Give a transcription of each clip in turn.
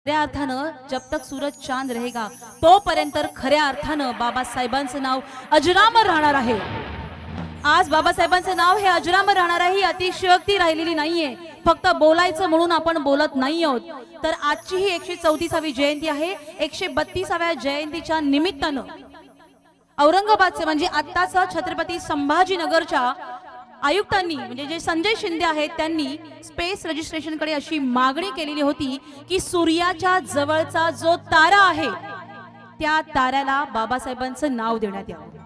खऱ्या अर्थानं जब तक सूरज चांद रहेगा तोपर्यंत खऱ्या अर्थानं बाबासाहेबांचं नाव अजरामर राहणार आहे। आज बाबासाहेबांचं नाव हे अजरामर राहणार आहे ही अतिशयोक्ती राहिलेली नाहीये। फक्त बोलायचं म्हणून आपण बोलत नाही आहोत, तर आजची ही 134वी जयंती आहे। 132व्या जयंतीच्या निमित्तानं औरंगाबादचे म्हणजे आत्ताचा छत्रपती संभाजीनगरच्या आयुक्तांनी म्हणजे जे संजय शिंदे आहेत त्यांनी स्पेस रजिस्ट्रेशन कडे अशी मागणी केलेली होती की सूर्याच्या जवळचा जो तारा आहे त्या ताऱ्याला बाबासाहेबांचं नाव देण्यात यावं।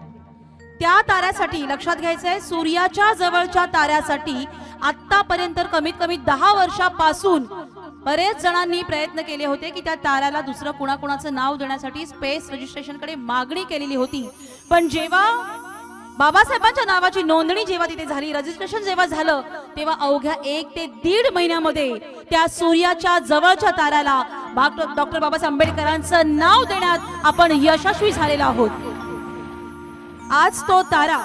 त्या ताऱ्यासाठी लक्षात घ्यायचंय, सूर्याच्या जवळच्या ताऱ्यासाठी आतापर्यंत कमीत कमी 10 वर्षापासून बरेच जणांनी प्रयत्न केले होते की त्या ताऱ्याला दुसरं कुणाकुणाचं नाव देण्यासाठी स्पेस रजिस्ट्रेशन कडे मागणी केलेली होती। पण जेव्हा बाबासाहेबांच्या नावाची नोंदणी जेव्हा तिथे झाली, रजिस्ट्रेशन जेव्हा झालं, तेव्हा अवघ्या 1 ते 1.5 महिन्यामध्ये त्या सूर्याच्या जवळच्या ताऱ्याला डॉक्टर बाबासाहेब आंबेडकरांचं नाव देण्यात आपण यशस्वी झालेलो आहोत। आज तो तारा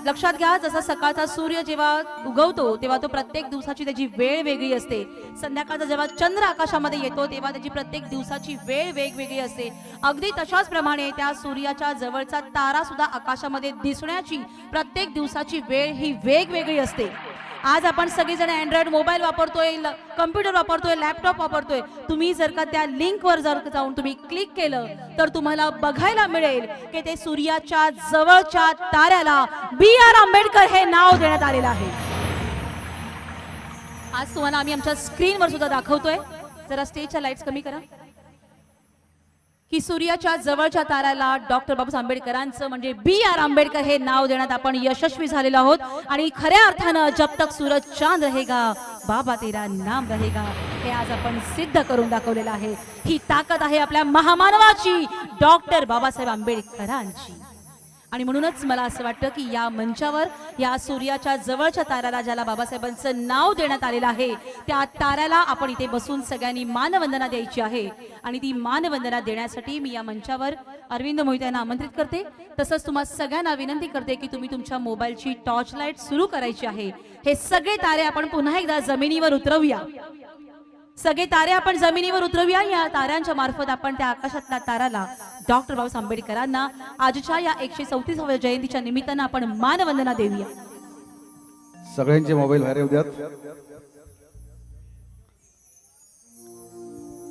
लक्षात घ्या, जसा सकाळचा सूर्य जेव्हा उगवतो तेव्हा तो प्रत्येक दिवसाची त्याची वेळ वेगळी असते। संध्याकाळचा जेव्हा चंद्र आकाशामध्ये येतो तेव्हा त्याची प्रत्येक दिवसाची वेळ वेगवेगळी असते। अगदी तशाच प्रमाणे त्या सूर्याच्या जवळचा तारा सुद्धा आकाशामध्ये दिसण्याची प्रत्येक दिवसाची वेळ ही वेगवेगळी असते। आज आपण सगळेजण अँड्रॉइड मोबाईल वापरतोय, कम्प्युटर वापरतोय, लॅपटॉप वापरतोय। तुम्ही जर का त्या लिंकवर जर जाऊन तुम्ही क्लिक केलं तर तुम्हाला बघायला मिळेल की ते सूर्याच्या जवळच्या ताऱ्याला BR आंबेडकर हे नाव देण्यात आलेलं आहे। आज तुम्हाला आम्ही आमच्या स्क्रीनवर सुद्धा दाखवतोय, जरा स्टेजच्या लाईट्स कमी करा, की सूर्याच्या जवळच्या ताऱ्याला डॉक्टर बाबासाहेब आंबेडकरांचं म्हणजे BR आंबेडकर हे नाव देण्यात आपण यशस्वी झालेलो आहोत। आणि खऱ्या अर्थानं जब तक सूरज चांद रहेगा बाबा तेरा नाम रहेगा हे आज आपण सिद्ध करून दाखवलेलं आहे। ही ताकद आहे आपल्या महामानवाची, डॉक्टर बाबासाहेब आंबेडकरांची। आणि म्हणूनच मला असं वाटतं की या मंचावर या सूर्याच्या जवळच्या ताऱ्याला ज्याला बाबासाहेबांचं नाव देण्यात आलेलं आहे त्या ताऱ्याला आपण इथे बसून सगळ्यांनी मानवंदना द्यायची आहे। आणि ती मानवंदना देण्यासाठी मी या मंचावर अरविंद मोहिते यांना आमंत्रित करते। तसंच तुम्हा सगळ्यांना विनंती करते की तुम्ही तुमच्या मोबाईलची टॉर्च लाईट सुरू करायची आहे। हे सगळे तारे आपण पुन्हा एकदा जमिनीवर उतरवूया, सगळे तारे आपण जमिनीवर उतरवूया। या ताऱ्यांच्या मार्फत आपण त्या आकाशातल्या ताराला डॉक्टर बाबासाहेब आंबेडकरांना आजच्या या 134व्या जयंतीच्या निमित्तानं आपण मानवंदना देऊया। सगळ्यांचे मोबाईल बाहेर येऊ द्यात,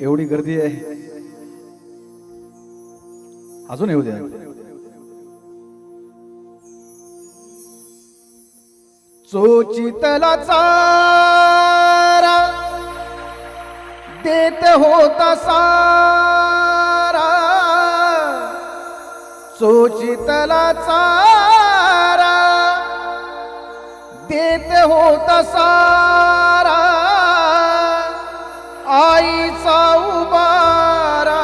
एवढी गर्दी आहे, अजून येऊ द्या। चोचितला चारा देत होता सारा, चोचितला चारा देत होता सारा, आईचा उबारा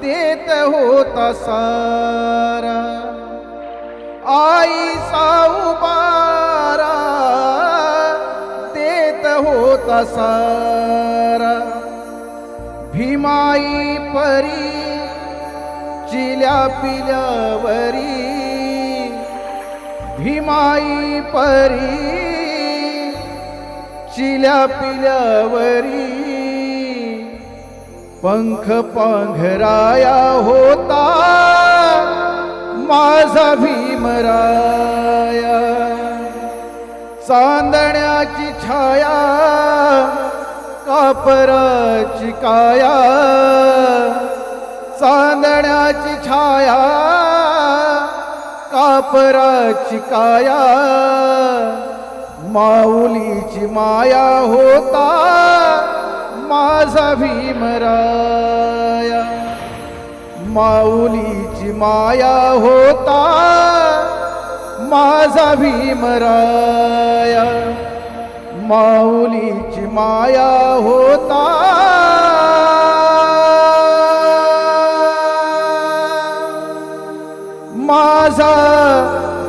देत होता सारा, आईचा उबारा देत होता सारा। भीमाई परी चिल्या पिल्यावरी, भीमाई परी चिल्या पिल्यावरी, पंख पांघराया होता माझा भीमराया, चांदण्याची छाया कापराची काया, चांदण्याची छाया कापराची काया, माऊलीची माया होता माझा भीमराया, माऊलीची माया होता माझा भीमराया, माऊलीची माया होता माझा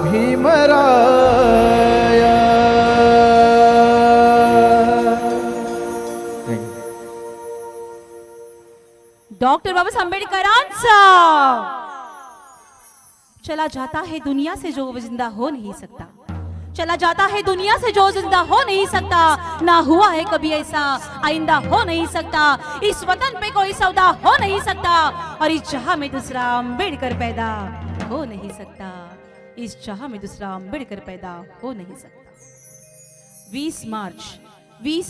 भीमराया। डॉक्टर बाबासाहेब आंबेडकरांचा चला जाता है दुनिया से जो जिंदा हो नहीं सकता, चला जाता है दुनिया से जो जिंदा हो नहीं सकता, ना हुआ है कभी ऐसा आइंदा हो नहीं सकता। इस वतन पे कोई सौदा हो नहीं सकता और इस जहां में दूसरा अम्बेडकर पैदा हो नहीं सकता। इस जहां में दूसरा अम्बेडकर पैदा हो नहीं सकता। 20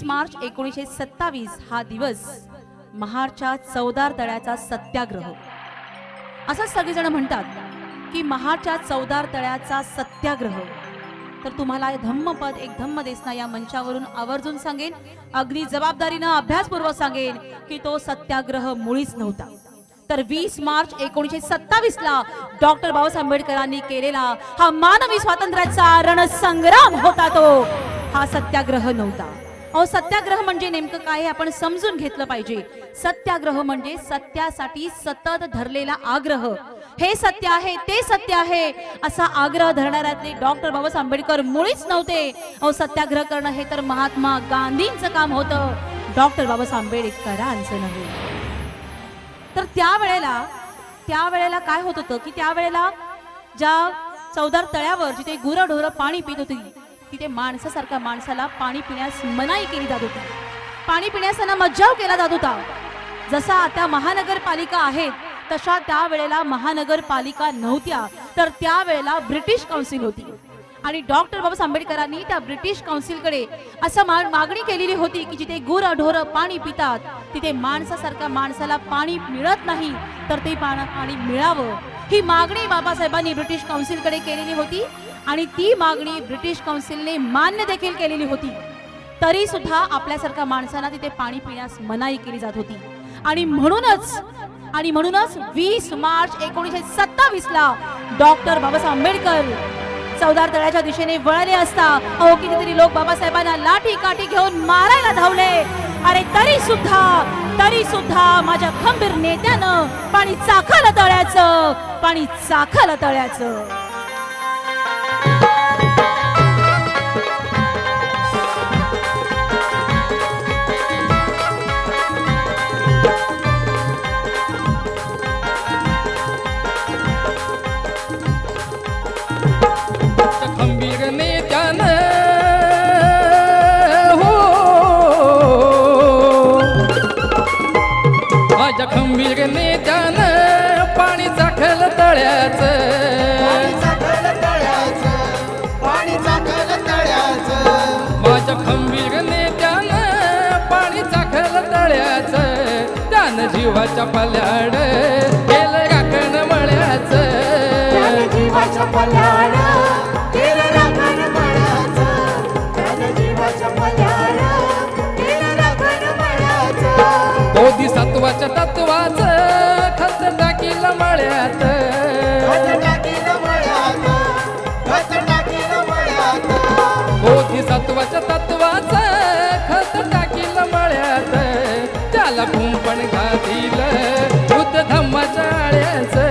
मार्च 1927 हा दिवस महाडच्या चवदार तळ्याचा सत्याग्रह, असं सगळेजण म्हणतात की महाडच्या चवदार तळ्याचा सत्याग्रह। तर तुम्हाला धम्मपद एक धम्म देसना या मंचावरून आवर्जून सांगेन, अगदी जबाबदारीनं अभ्यासपूर्वक सांगेन की तो सत्याग्रह मुळीच नव्हता। तर 20 मार्च 1927 ला डॉक्टर बाबासाहेब आंबेडकरांनी केलेला हा मानवी स्वातंत्र्याचा रणसंग्राम होता, तो हा सत्याग्रह नव्हता। अहो, सत्याग्रह म्हणजे नेमकं काय हे आपण समजून घेतलं पाहिजे। सत्याग्रह म्हणजे सत्यासाठी सतत धरलेला आग्रह। हे सत्य आहे, ते सत्य आहे असा आग्रह धरणाऱ्यातले डॉक्टर बाबासाहेब आंबेडकर मुळीच नव्हते। अहो, सत्याग्रह करणं हे तर महात्मा गांधींचं काम होतं, डॉक्टर बाबासाहेब आंबेडकरांचं नव्हे। तर त्यावेळेला काय होत होतं की त्यावेळेला ज्या चवदार तळ्यावर जिथे गुरंढोरं पाणी पित होती, तिथे माणसासारख्या माणसाला पाणी पिण्यास मनाई केली जात होती, पाणी पिण्यास त्यांना मज्जाव केला जात होता। जसा आता महानगरपालिका आहेत तशा त्यावेळेला महानगरपालिका नव्हत्या, तर त्यावेळेला ब्रिटिश काउन्सिल होती आणि डॉक्टर बाबासाहेब आंबेडकरांनी त्या ब्रिटिश काउन्सिलकडे असं मागणी केलेली होती की जिथे गुरंढोरं पाणी पितात तिथे माणसासारख्या माणसाला पाणी मिळत नाही, तर ते पाणी मिळावं, ही मागणी बाबासाहेबांनी ब्रिटिश काउन्सिलकडे केलेली होती आणि ती मागणी ब्रिटिश काउन्सिलने मान्य देखील केलेली होती। तरी सुद्धा आपल्यासारख्या माणसांना तिथे पाणी पिण्यास मनाई केली जात होती आणि म्हणूनच 20 मार्च 1927 ला डॉक्टर बाबासाहेब आंबेडकर चवदार तळ्याच्या दिशेने वळले असता अहो कितीतरी लोक बाबासाहेबांना लाठी काठी घेऊन मारायला धावले। अरे तरी सुद्धा माझ्या खंबीर नेत्यानं पाणी चाखलं तळ्याचं। खंबीर नेत्यानं हो, माझ्या खंबीर नेत्यानं पाणी चाखलं तळ्याचं, माझ्या खंबीर नेत्यानं पाणी चाखलं तळ्याचं, त्यानं जीवाच्या पल्याड केलं राखण मळ्याचं, जीवाच्या पल्याड केलं राखण मळ्याचं, जीवाच्या पल्याड केलं राखण मळ्याचं। बोधिसत्वाच्या तत्वाचं खत टाकीलं मळ्यात, बोधिसत्वाच्या तत्वाचं खत टाकीलं मळ्यात, त्याला कुंपण घालीलं बुद्ध धम्माच्या आळ्याचं,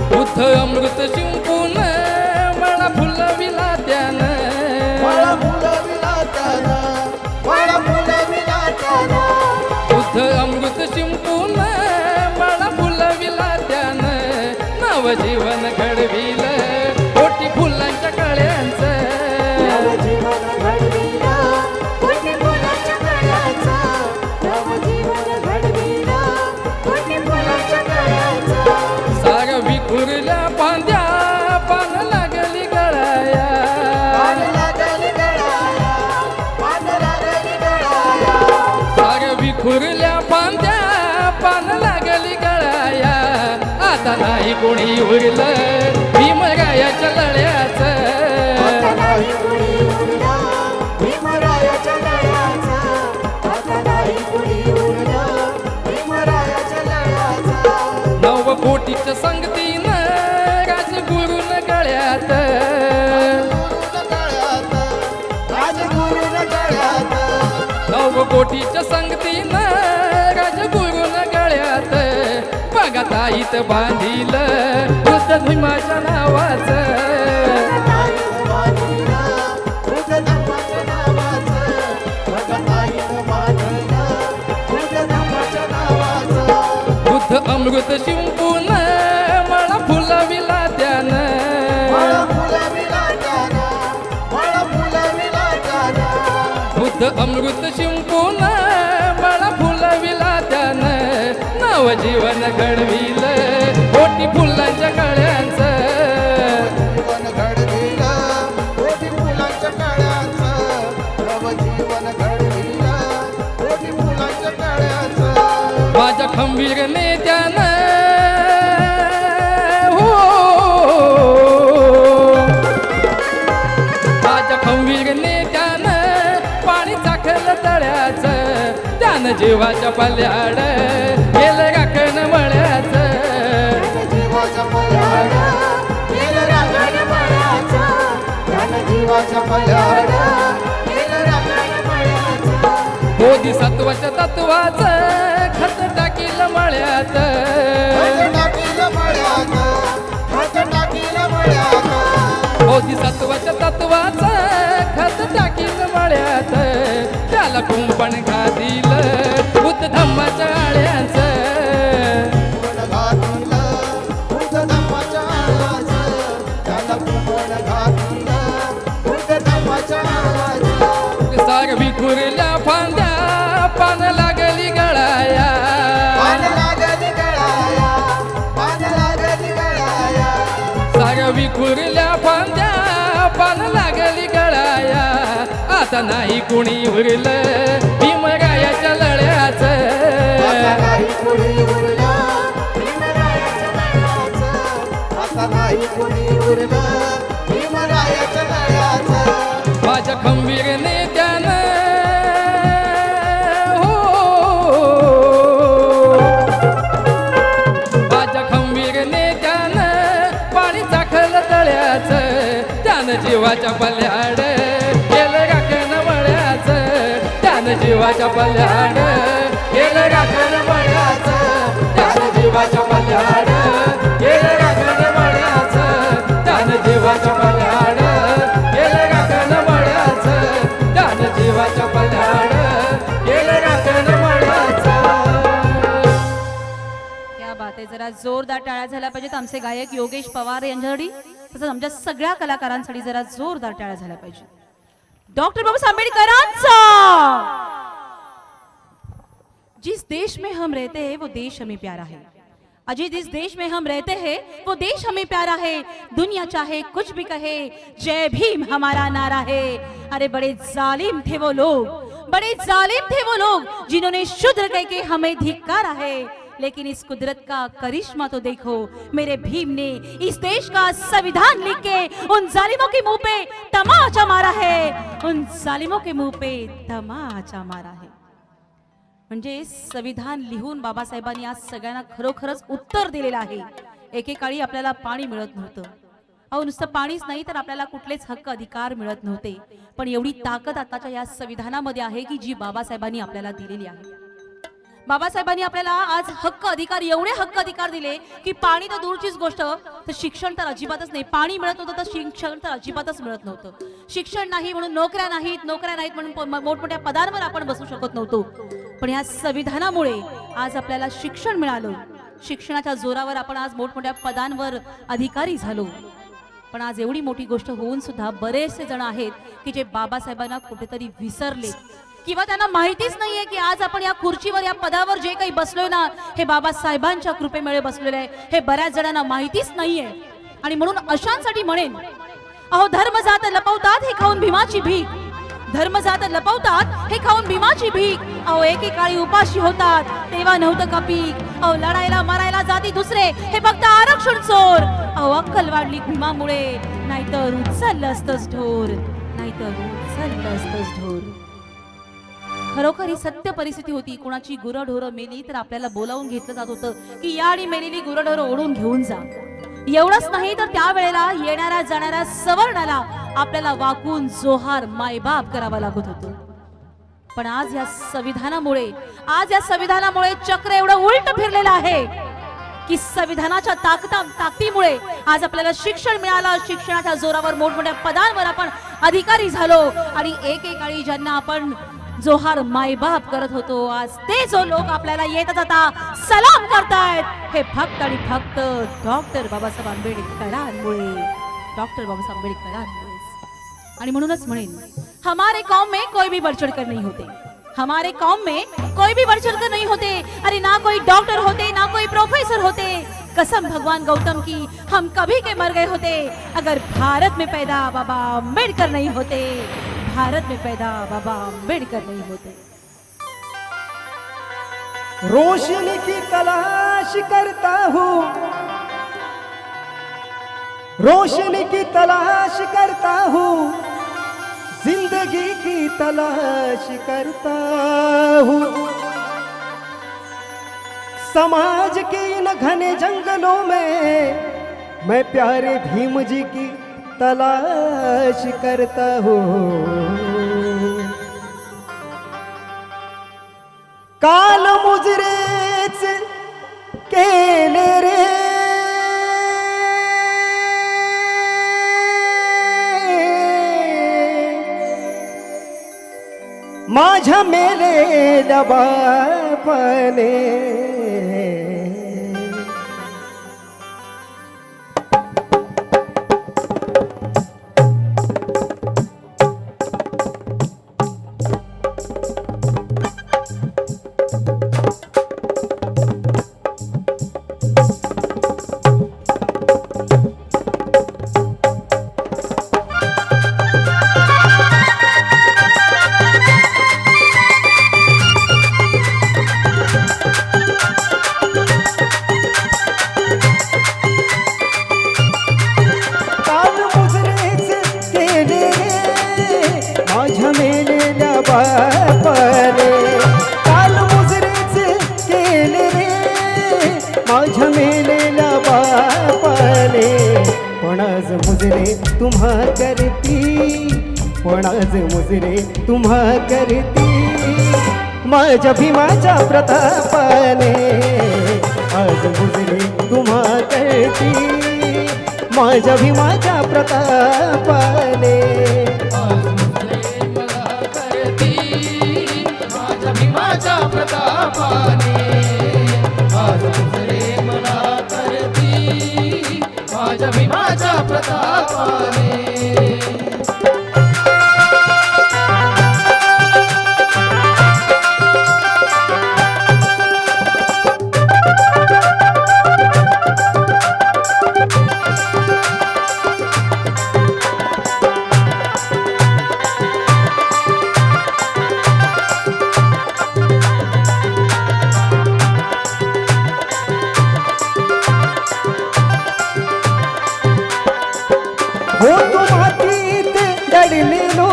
बुद्ध अमृत शिंपून मला फुलविला त्यानं, बुद्ध अमृत शिंपून मला फुलविला त्यानं, नवजीवन घडविलं कोटी फुलांच्या कळ्यांचं, सार विखुरल्या बांध्या पान लागली गळाया, सार विखुरल्या बांध्या पान लागली गळाया, आता नाही कोणी उरलं भीमरायाच्या लढ्याचं, कोटीच्या संगतीनं राजगुरून गळ्यात, कोटीच्या संगतीनं राजगुरून गळ्यात, बघा ताईत बांधिलं बुद्ध भीमाच्या नावाचं, बुद्ध धम्माच्या नावाचं, अमृत शिंपून मला फुलविला त्यानं नव जीवन घडविल ओटी फुलांच्या कळ्यांचं जीवन घडविलं कोटी फुलांच्या कळ्याचं नवजीवन घडविलं कोटी फुलांच्या कळ्याचं माझ्या खंबीर नेत्यानं हो माझ्या खंबीर नेत्यानं पाणी चाखलं तळ्याचं त्यानं जीवाच्या पल्याड गेलं राखण मळ्याचं जीवाच्या पल्याड गेलं राखण मळ्याचं, त्यानं जीवाच्या पल्याड गेलं राखण मळ्याचं. बोधिसत्वाच्या तत्वाचं खत टाकील मळ्यात टाकीलं मळ्यात हात टाकीलं मळ्यात बोधिसत्वाच्या तत्वाचं खत टाकील मळ्यात त्याला कुंपण घातील बुद्ध धम्माच्या आळ्याचं कुंपण घातलं बुद्ध धम्माच्या आळ्याचं त्याला कुंपण घातलं बुद्ध धम्माच्या आळ्याचं सारवी कुरल्या फांद्या पान लागली गळाया पान लागली गळाया पान लागली गळाया सारवी कुरल्या फांद्या पान लागली गळाया आता नाही कुणी उरलं भीमरायाच्या लढ्याचं आता नाही कुणी उरलं भीमरायाच्या लढ्याचं आता नाही कुणी उरलं भीमरायाच्या लढ्याचं माझ्या खंबीर नेत्यानं हो माझ्या खंबीर नेत्यानं पाणी चाखलं तळ्याचं त्यानं जीवाच्या पल्याड गेलं राखण मळ्याचं त्यानं जीवाच्या पल्याड गेलं राखण मळ्याचं त्यानं जीवाच्या पल्याड गेलं राखण मळ्याचं त्यानं जीवाच्या पल्याड गेलं राखण मळ्याचं त्यानं जीवाच्या पल्याड गेलं राखण मळ्याचं. क्या बात आहे. जरा जोरदार टाळ्या झाल्या पाहिजेत आमचे गायक योगेश पवार यांच्यासाठी, तसंच आमच्या सगळ्या कलाकारांसाठी जरा जोरदार टाळ्या झाल्या पाहिजे. डॉक्टर बाबासाहेब आंबेडकरांचा जिस देश में हम रहते हैं वो देश हमें प्यारा है. अजी जिस देश में हम रहते हैं वो देश हमें प्यारा है. दुनिया चाहे कुछ भी कहे, जय भीम हमारा नारा है. अरे बड़े जालिम थे वो लोग, बड़े जालिम थे वो लोग जिन्होंने शूद्र कह के हमें धिक्कारा है. लेकिन इस कुदरत का करिश्मा तो देखो, मेरे भीम ने इस देश का संविधान लिख के उन जालिमों के मुंह पे तमाचा मारा है. उन जालिमों के मुंह पे तमाचा मारा है. म्हणजे संविधान लिहून बाबासाहेबांनी आज सगळ्यांना खरोखरच उत्तर दिलेलं आहे. एकेकाळी आपल्याला पाणी मिळत नव्हतं. अहो नुसतं पाणीच नाही तर आपल्याला कुठलेच हक्क अधिकार मिळत नव्हते. पण एवढी ताकद आताच्या या संविधानामध्ये आहे की जी बाबासाहेबांनी आपल्याला दिलेली आहे. बाबासाहेबांनी आपल्याला आज हक्क अधिकार, एवढे हक्क अधिकार दिले की पाणी तर दूरचीच गोष्ट, तर शिक्षण तर अजिबातच नाही. पाणी मिळत नव्हतं तर शिक्षण तर अजिबातच मिळत नव्हतं. शिक्षण नाही म्हणून नोकऱ्या नाहीत म्हणून मोठमोठ्या पदांवर आपण बसू शकत नव्हतो. पण या संविधानामुळे आज आपल्याला शिक्षण मिळालं. शिक्षणाच्या जोरावर आपण आज मोठमोठ्या पदांवर अधिकारी झालो. पण आज एवढी मोठी गोष्ट होऊन सुद्धा बरेचसे जण आहेत की जे बाबासाहेबांना कुठेतरी विसरले किंवा त्यांना माहितीच नाहीये की आज आपण या खुर्चीवर, या पदावर जे काही बसलोय ना, हे बाबासाहेबांच्या कृपेमुळे बसलेलं आहे. हे बऱ्याच जणांना माहितीच नाहीये. आणि म्हणून अशांसाठी म्हणेन, अहो धर्म जात लपवतात हे खाऊन भीमाची भीक, धर्म जात लपवतात हे खाऊन भीमाची भीक. अहो एकेकाळी उपाशी होतात तेव्हा नव्हतं का पीक. अहो लढायला मारायला जाती दुसरे हे फक्त आरक्षण चोर. अहो अक्कल वाढली भीमामुळे, नाहीतर उचललं असतंच ढोर, नाहीतर उचललं असतंच ढोर. खरोखर ही सत्य परिस्थिती होती. कोणाची गुरढोरं मेली तर आपल्याला बोलावून घेतलं जात होतं की या आणि मेलेली गुरढोरं ओढून घेऊन जा. एवढंच नाही तर त्यावेळेला येणाऱ्या जाणाऱ्या सवर्णाला आपल्याला वाकून जोहार मायबाप करावा लागत होतं. पण आज या संविधानामुळे चक्र एवढं उलट फिरलेलं आहे की संविधानाच्या ताकदीमुळे आज आपल्याला शिक्षण मिळालं. शिक्षणाच्या जोरावर मोठमोठ्या पदांवर आपण अधिकारी झालो. आणि एकेकाळी ज्यांना आपण जोहार मायबाप करत होतो, आज ते जो लोक आपल्याला येता जाता सलाम करतायत, हे फक्त आणि फक्त डॉक्टर बाबासाहेब आंबेडकरांमुळे, डॉक्टर बाबासाहेब आंबेडकरांमुळे. आणि म्हणूनच म्हणेन, हमारे कौम में कोई भी बढ़ चढ़कर नहीं होते, हमारे कौम में कोई भी बढ़ चढ़कर नहीं होते। अरे ना कोई डॉक्टर होते, ना कोई प्रोफेसर होते। कसम भगवान गौतम की, हम कभी के मर गए होते अगर भारत में पैदा बाबा अम्बेडकर नहीं होते, भारत में पैदा बाबा अम्बेडकर नहीं होते। रोशनी की तलाश करता हूँ, रोशनी की तलाश करता हूँ, जिंदगी की तलाश करता हूँ। समाज के इन घने जंगलों में मैं प्यारे भीम जी की तलाश करता हूँ। काल मुजरेच केले रे माझ्या मेलेल्या बापाने। तुम्हा करती पण आज मुजरे तुम्हा करती माझ्या भीमाच्या प्रतापाने। आज मुजरे तुम्हा करती माझ्या भीमाच्या प्रतापाने। आज मुजरे मला करती माझ्या भीमाच्या प्रतापाने। आज मुजरे मला करती माझ्या भीमाच्या प्रतापाने। हो तू मातीत रगडलेलो,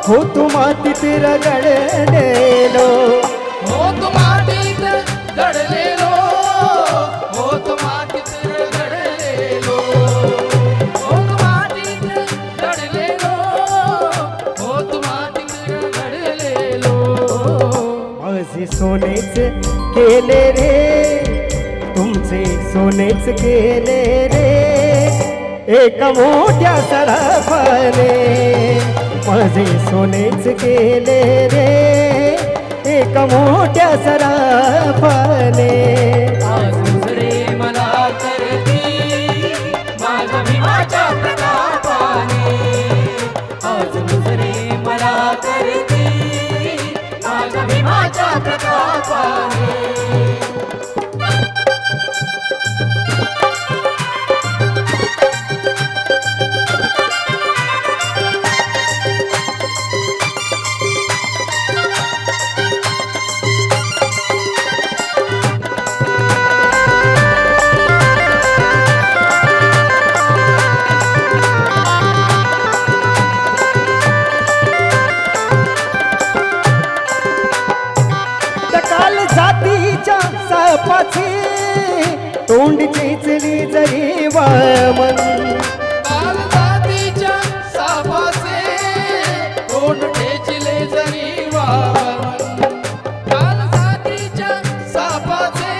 हो तू मातीत रगडलेलो, हो तू मातीत रगडलेलो, हो तू मातीत रगडलेलो, हो तू मातीत रगडलेलो। माझे सोनेच केले रे, तुमचे सोनेच केले रे एका मोठ्या सराफाने। माझे सोनेच केले रे एका मोठ्या सराफाने। आज मुजरे मला करती माझ्या भीमाच्या प्रतापाने। आज मुजरे मला करती माझ्या भीमाच्या प्रतापाने। तोंड चेचली जरी वामन, काल जातीच्या सापाचे तोंड ठेचले जरी वामन। काल जातीच्या सापाचे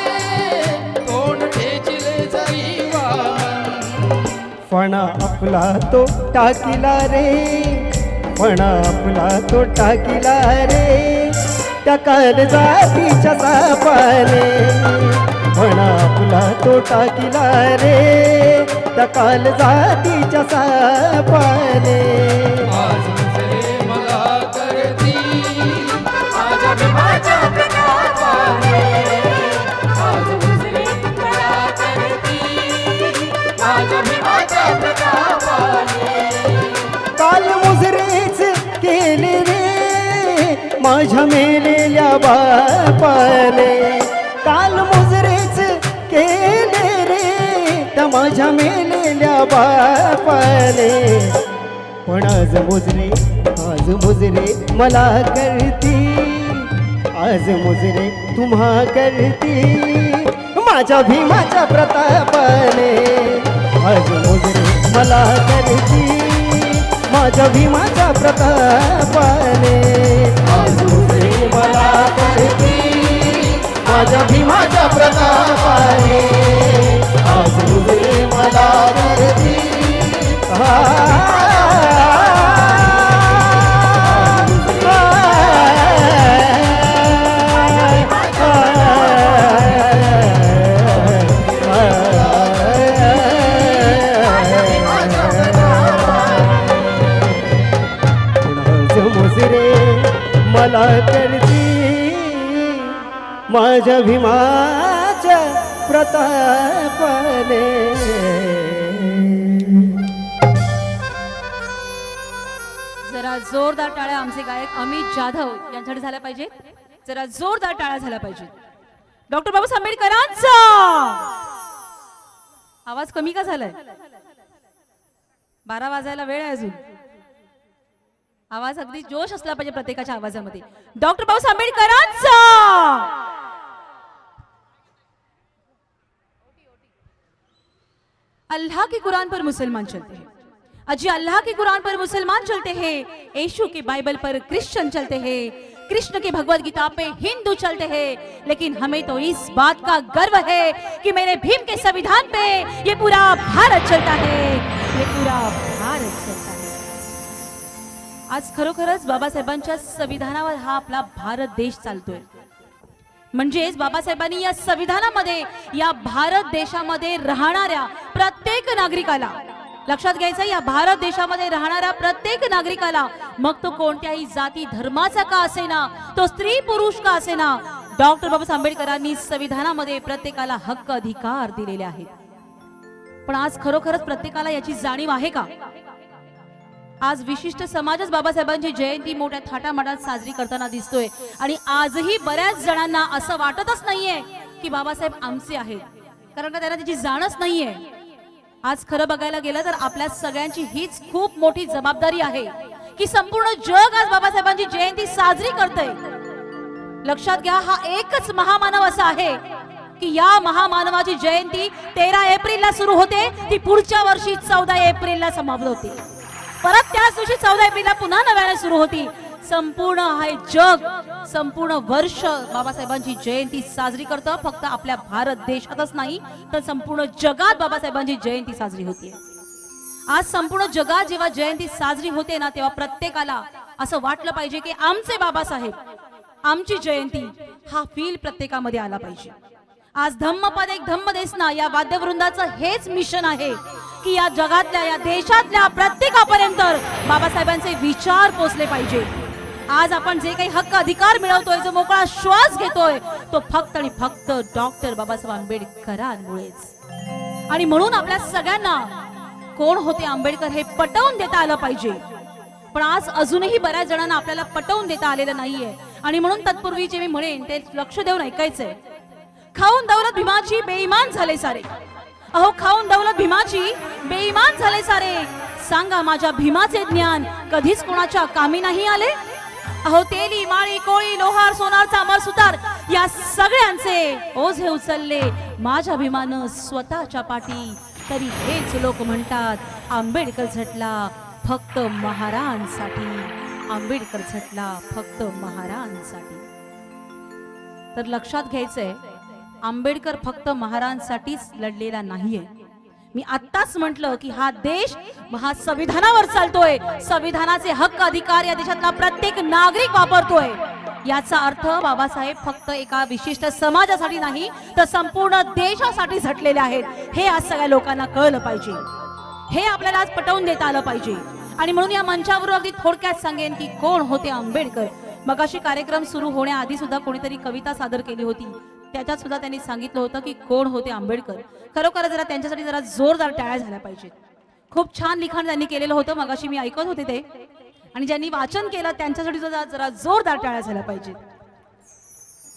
तोंड ठेचले जरी वामन। फणा आपला तो टाकिला रे, फणा आपला तो टाकिला रे त्या काल जातीच्या सापाने। फणा आपला तो टाकिला रे त्या काल जातीच्या सापाने। आज मुजरे माझ्या भीमाच्या प्रतापाने काल मुजरेच केले रे माझ्या मेलेल्या बापाने काल मुजरेच केले रे त्या माझ्या मेलेल्या बापाने पण आज मुजरे मला करती आज मुजरे तुम्हा करती माझ्या भीमाच्या प्रतापाने आज मुजरे मला करती माझ्या भीमाच्या प्रतापाने आज मुजरे मला करती माझ्या भीमाच्या प्रतापाने आज मुजरे मला करती मला करती माझ्या भीमाच्या प्रतापाने जरा जोरदार टाळ्या आमचे गायक अमित जाधव यांच्यासाठी झाल्या पाहिजेत. जरा जोरदार टाळ्या झाल्या पाहिजेत. डॉक्टर बाबासाहेब आंबेडकरांचा आवाज कमी का झालाय? 12 वाजायला वेळ आहे अजून. आवाज अगदी जोश असला पाहिजे प्रत्येकाच्या आवाजामध्ये. डॉक्टर बाबासाहेब आंबेडकरांचा अल्लाह के कुरान पर मुसलमान चलते हैं, अजी अल्लाह के कुरान पर मुसलमान चलते हैं, यीशु के बाइबल पर क्रिश्चियन चलते हैं, कृष्ण के भगवत गीता पे हिंदू चलते हैं, लेकिन हमें तो इस बात का गर्व है कि मेरे भीम के संविधान पे ये पूरा भारत चलता है, ये पूरा भारत चलता है. आज खरोखरच बाबासाहेबांच्या संविधानावर हा आपला भारत देश चालतोय. म्हणजेच बाबासाहेबांनी या संविधानामध्ये या भारत देशामध्ये राहणाऱ्या प्रत्येक नागरिकाला लक्षात घ्यायचं, या भारत देशामध्ये राहणाऱ्या प्रत्येक नागरिकाला, मग तो कोणत्याही जाती धर्माचा का असेना, तो स्त्री पुरुष का असेना, डॉक्टर बाबासाहेब आंबेडकरांनी संविधानामध्ये प्रत्येकाला हक्क अधिकार दिलेले आहेत. पण आज खरोखरच प्रत्येकाला याची जाणीव आहे का? आज विशिष्ट समाजच बाबासाहेबांची जयंती मोठ्या थाटामाटात साजरी करताना दिसतोय आणि आजही बऱ्याच जणांना असं वाटतच नाहीये की बाबासाहेब आमचे आहेत, कारण का त्यांना त्याची जाणच नाहीये. आज खरं बघायला गेलं तर आपल्या सगळ्यांची हीच खूप मोठी जबाबदारी आहे की संपूर्ण जग आज बाबासाहेबांची जयंती साजरी करतंय. लक्षात घ्या, हा एकच महामानव असा आहे की या महामानवाची जयंती 13 एप्रिलला सुरू होते, ती पुढच्या वर्षी 14 एप्रिलला समाप्त होते, परत त्याच दिवशी 14 एप्रिलला पुन्हा नव्याने सुरू होती. संपूर्ण हे जग संपूर्ण वर्ष बाबासाहेबांची जयंती साजरी करतं. फक्त आपल्या भारत देशातच नाही तर संपूर्ण जगात बाबासाहेबांची जयंती साजरी होते. आज संपूर्ण जगात जेव्हा जयंती साजरी होते ना, तेव्हा प्रत्येकाला असं वाटलं पाहिजे की आमचे बाबासाहेब, आमची जयंती, हा फील प्रत्येकामध्ये आला पाहिजे. आज धम्मपद एक धम्मदेसना या वाद्यवृंदाचं हेच मिशन आहे की या जगातल्या, या देशातल्या प्रत्येकापर्यंत बाबासाहेबांचे विचार पोचले पाहिजे. आज आपण जे काही हक्क अधिकार मिळवतोय, जो मोकळा श्वास घेतोय, तो फक्त आणि फक्त डॉक्टर बाबासाहेब आंबेडकरांमुळेच. आणि म्हणून आपल्या सगळ्यांना कोण होते आंबेडकर हे पटवून देता आलं पाहिजे. पण आज अजूनही बऱ्याच जणांना आपल्याला पटवून देता आलेलं नाहीये. आणि म्हणून तत्पूर्वी जे मी म्हणेन ते लक्ष देऊन ऐकायचंय. खाऊन दौलत भीमाची बेईमान झाले सारे, अहो खाऊन दौलत भीमाची बेईमान झाले सारे, सांगा माझ्या भीमाचे ज्ञान कधीच कोणाच्या कामी नाही आले. अहो तेली माळी कोळी लोहार सोनारचा अमर सुतार या सगळ्यांचे ओझे उचलले माझ्या भीमानं स्वतःच्या पाठी, तरी हेच लोक म्हणतात आंबेडकर झटला फक्त महाराजांसाठी, आंबेडकर झटला फक्त महाराजांसाठी. तर लक्षात घ्यायचंय, आंबेडकर फक्त महाराजांसाठीच लढलेला नाहीये. मी आत्ताच म्हटलं की हा देश हा संविधानावर चालतोय, संविधानाचे हक्क अधिकार या देशातला प्रत्येक नागरिक वापरतोय. याचा अर्थ बाबासाहेब फक्त एका विशिष्ट समाजासाठी नाही तर संपूर्ण देशासाठी झटलेले आहेत. हे आज सगळ्या लोकांना कळलं पाहिजे, हे आपल्याला आज पटवून देता आलं पाहिजे. आणि म्हणून या मंचावर अगदी थोडक्यात सांगेन की कोण होते आंबेडकर. मगाशी कार्यक्रम सुरू होण्याआधी सुद्धा कोणीतरी कविता सादर केली होती, त्याच्यात सुद्धा त्यांनी सांगितलं होतं की कोण होते आंबेडकर. खरोखर जरा त्यांच्यासाठी जरा जोरदार टाळ्या झाल्या पाहिजेत. खूप छान लिखाण त्यांनी केलेलं होतं, मगाशी मी ऐकत होते ते. आणि ज्यांनी वाचन केलं त्यांच्यासाठी सुद्धा जरा जोरदार टाळ्या झाल्या पाहिजेत.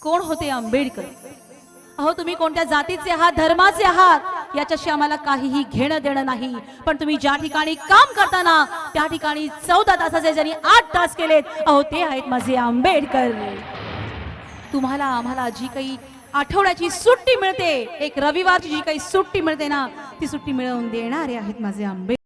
कोण होते आंबेडकर? अहो, तुम्ही कोणत्या जातीचे आहात, धर्माचे आहात, याच्याशी आम्हाला काहीही घेणं देणं नाही. पण तुम्ही ज्या ठिकाणी काम करताना त्या ठिकाणी 14 तासाचे ज्यांनी 8 तास केलेत, अहो ते आहेत माझे आंबेडकर. तुम्हाला आम्हाला जी काही आठवड्याची सुट्टी मिळते, एक रविवारची जी काही सुट्टी मिळते ना, ती सुट्टी मिळवून देणारे आहेत माझे आंबेडकर.